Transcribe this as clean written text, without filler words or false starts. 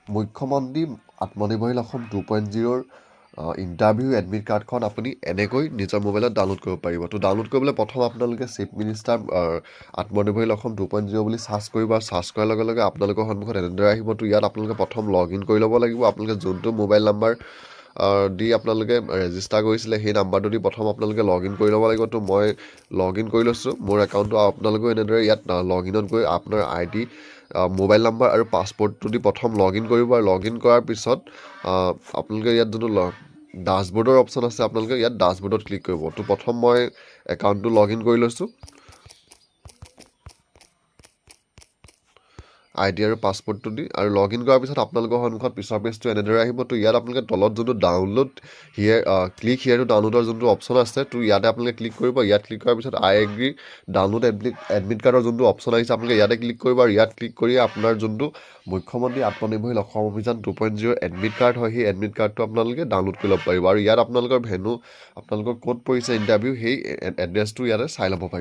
মুখ্যমন্ত্ৰী আত্মনিৰ্ভৰশীল Assam 2.0ৰ interview admit কাৰ্ডখন আপুনি এনেকৈ নিজৰ মোবাইলত ডাউনলোড কৰিব পাৰিব। তো ডাউনলোড কৰিবলৈ প্ৰথম আপোনালোকে চিফ মিনিষ্টাৰ আত্মনিৰ্ভৰশীল অসম 2.0 বুলি চাৰ্চ কৰিব, আৰু চাৰ্চ কৰাৰ লগে লগে আপোনালোকৰ সন্মুখত এনেদৰে আহিব। তো ইয়াত আপোনালোকে প্ৰথম লগ ইন কৰি ল'ব লাগিব। আপোনালোকে যোনটো মোবাইল নাম্বাৰ দি আপোনালোকে ৰেজিষ্টাৰ কৰিছিলে সেই নাম্বাৰটো দি প্ৰথম আপোনালোকে লগ ইন কৰি ল'ব লাগিব। তো মই লগ ইন কৰি লৈছোঁ মোৰ একাউণ্টটো। আপোনালোকেও এনেদৰে ইয়াত লগ ইনত গৈ আপোনাৰ ID, মোবাইল নাম্বাৰ আৰু পাছপৰ্টটো দি প্ৰথম লগ ইন কৰিব। আৰু লগ ইন কৰাৰ পিছত আপোনালোকে ইয়াত যোনটো ডাছবৰ্ডৰ অপশ্যন আছে, আপোনালোকে ইয়াত ডাছবৰ্ডত ক্লিক কৰিব। তো প্ৰথম মই একাউণ্টটো লগ ইন কৰি লৈছোঁ ID আৰু পাছপৰ্টটো দি, আৰু লগ ইন কৰাৰ পিছত আপোনালোকৰ সন্মুখত পিছৰ পেজটো এনেদৰে আহিব। তো ইয়াত আপোনালোকে তলত যোনটো ডাউনলোড ক্লিক হিয়াৰ টু ডাউনলোডৰ যোনটো অপশ্যন আছে, তো ইয়াতে আপোনালোকে ক্লিক কৰিব। ইয়াত ক্লিক কৰাৰ পিছত আই এগ্ৰী ডাউনলোড এডমিট কাৰ্ডৰ যোনটো অপশ্যন আহিছে, আপোনালোকে ইয়াতে ক্লিক কৰিব। আৰু ইয়াত ক্লিক কৰি আপোনাৰ যোনটো মুখ্যমন্ত্ৰী আত্মনিৰ্ভৰশীল অসম অভিযান 2.0 এডমিট কাৰ্ড হয়, সেই এডমিট কাৰ্ডটো আপোনালোকে ডাউনলোড কৰি ল'ব পাৰিব। আৰু ইয়াত আপোনালোকৰ ভেন্যু, আপোনালোকৰ ক'ত পৰিছে ইণ্টাৰভিউ, সেই এড্ৰেছটো ইয়াতে চাই ল'ব পাৰিব।